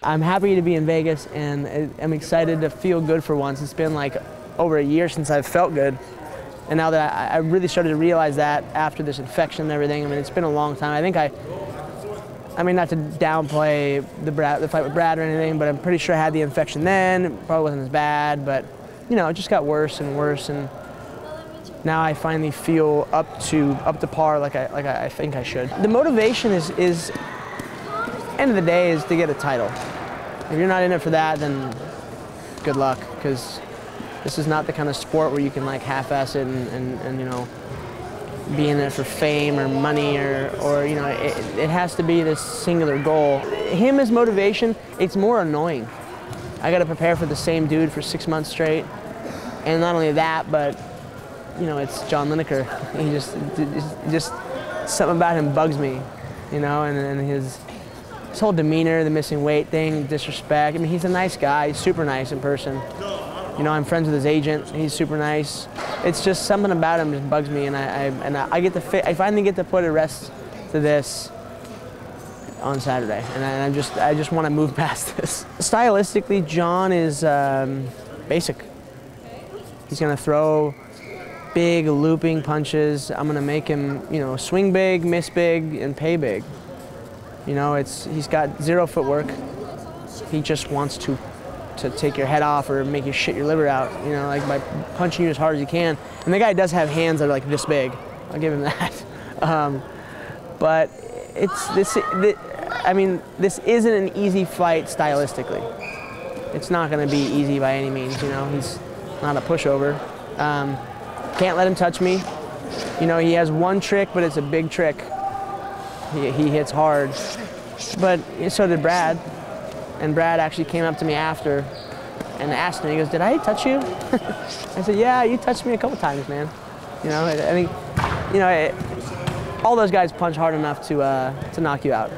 I'm happy to be in Vegas, and I'm excited to feel good for once. It's been like over a year since I've felt good. And now that I really started to realize that after this infection and everything, I mean, it's been a long time. I mean, not to downplay the fight with Brad or anything, but I'm pretty sure I had the infection then. It probably wasn't as bad, but you know, it just got worse and worse. And now I finally feel up to par like I think I should. The motivation is end of the day is to get a title. If you're not in it for that, then good luck, because this is not the kind of sport where you can like half-ass it and you know, be in it for fame or money or you know, it has to be this singular goal. Him as motivation, it's more annoying. I got to prepare for the same dude for 6 months straight, and not only that, but you know, it's John Lineker. He just something about him bugs me, you know, and his whole demeanor, the missing weight thing, disrespect. I mean, he's a nice guy. He's super nice in person. You know, I'm friends with his agent. He's super nice. It's just something about him just bugs me, and I finally get to put a rest to this on Saturday, and I just want to move past this. Stylistically, John is basic. He's gonna throw big looping punches. I'm gonna make him, you know, swing big, miss big, and pay big. You know, he's got zero footwork. He just wants to take your head off or make you shit your liver out, you know, like by punching you as hard as you can. And the guy does have hands that are like this big. I'll give him that. But I mean, this isn't an easy fight stylistically. It's not going to be easy by any means, you know. He's not a pushover. Can't let him touch me. You know, he has one trick, but it's a big trick. He hits hard. But so did Brad. And Brad actually came up to me after and asked me, he goes, "Did I touch you?" I said, "Yeah, you touched me a couple times, man." You know, I think, you know, all those guys punch hard enough to knock you out.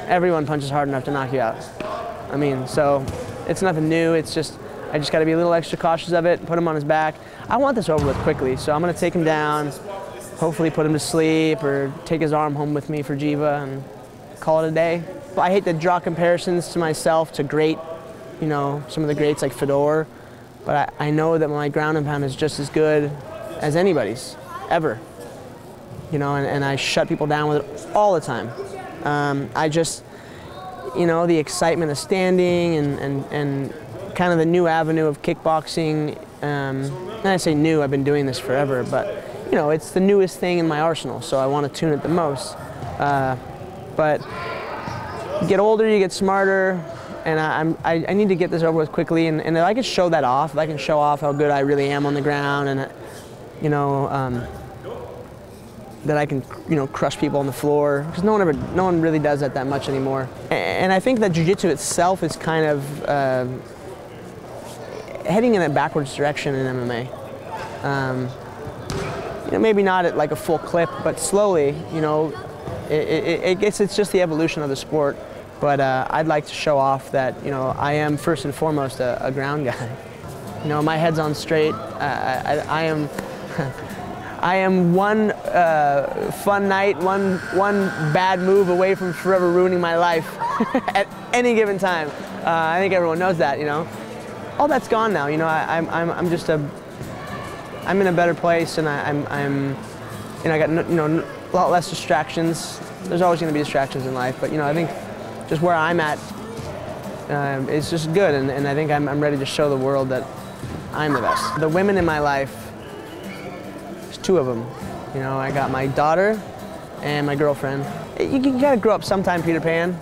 Everyone punches hard enough to knock you out. I mean, so it's nothing new. It's just, I just got to be a little extra cautious of it, put him on his back. I want this over with quickly, so I'm going to take him down, hopefully put him to sleep or take his arm home with me for Jiva and call it a day. I hate to draw comparisons to myself to great, you know, some of the greats like Fedor, but I know that my ground and pound is just as good as anybody's, ever. You know, and I shut people down with it all the time. I just, you know, the excitement of standing and kind of the new avenue of kickboxing, and I say new, I've been doing this forever, but, you know, it's the newest thing in my arsenal, so I want to tune it the most. But you get older, you get smarter, and I need to get this over with quickly, and if I can show that off, if I can show off how good I really am on the ground, and, you know, that I can, you know, crush people on the floor, because no one really does that much anymore. And I think that jiu-jitsu itself is kind of heading in a backwards direction in MMA. You know, maybe not at like a full clip, but slowly, you know, it's just the evolution of the sport. But I'd like to show off that, you know, I am first and foremost a ground guy. You know, my head's on straight. I am one fun night, one bad move away from forever ruining my life at any given time. I think everyone knows that, you know. All that's gone now. You know, I'm just I'm in a better place, and you know, I got you know, a lot less distractions. There's always going to be distractions in life, but you know, I think just where I'm at is just good, and I think I'm ready to show the world that I'm the best. The women in my life, there's two of them. You know, I got my daughter and my girlfriend. You gotta grow up sometime, Peter Pan.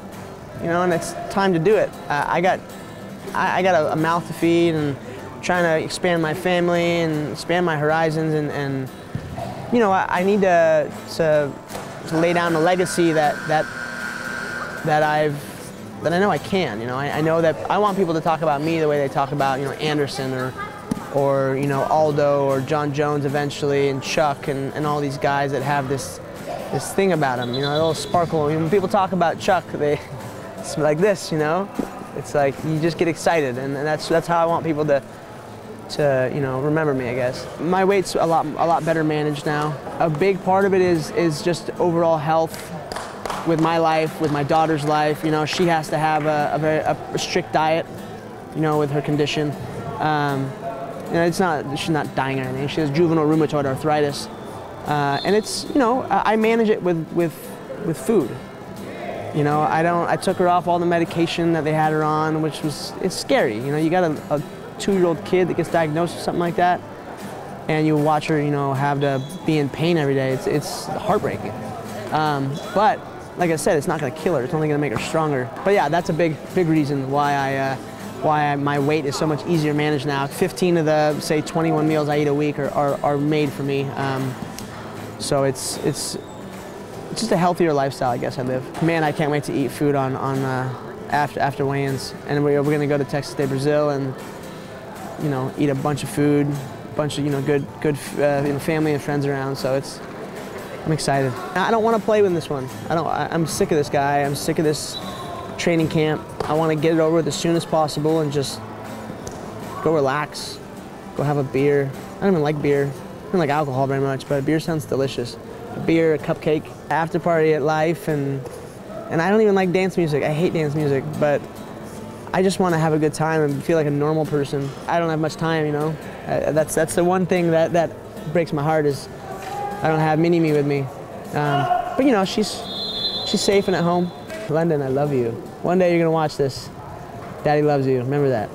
You know, and it's time to do it. I got a mouth to feed, and trying to expand my family and expand my horizons, and you know, I need to lay down a legacy that I know I can. You know, I know that I want people to talk about me the way they talk about, you know, Anderson or you know, Aldo or John Jones eventually, and Chuck and all these guys that have this thing about them. You know, a little sparkle. When people talk about Chuck, it's like this. You know, it's like you just get excited, and that's how I want people to you know, remember me, I guess. My weight's a lot better managed now. A big part of it is just overall health. with my life, with my daughter's life. You know, she has to have a very strict diet, you know, with her condition. You know, she's not dying or anything. She has juvenile rheumatoid arthritis. And it's, you know, I manage it with food. You know, I took her off all the medication that they had her on, it's scary. You know, you got a 2-year-old kid that gets diagnosed with something like that, and you watch her, you know, have to be in pain every day. It's heartbreaking. But like I said, it's not going to kill her. It's only going to make her stronger. But yeah, that's a big reason why my weight is so much easier to manage now. 15 of the, say, 21 meals I eat a week are made for me. So it's just a healthier lifestyle, I guess I live. Man, I can't wait to eat food after weigh-ins. And we're going to go to Texas de Brazil and, you know, eat a bunch of food, a bunch of, you know, good you know, family and friends around. So I'm excited. I don't want to play with this one. I'm sick of this guy. I'm sick of this training camp. I want to get it over with as soon as possible and just go relax, go have a beer. I don't even like beer. I don't like alcohol very much, but beer sounds delicious. A beer, a cupcake, after party at life, and I don't even like dance music. I hate dance music, but I just want to have a good time and feel like a normal person. I don't have much time, you know. That's the one thing that breaks my heart is I don't have Mini-Me with me. But you know, she's safe and at home. London, I love you. One day you're gonna watch this. Daddy loves you, remember that.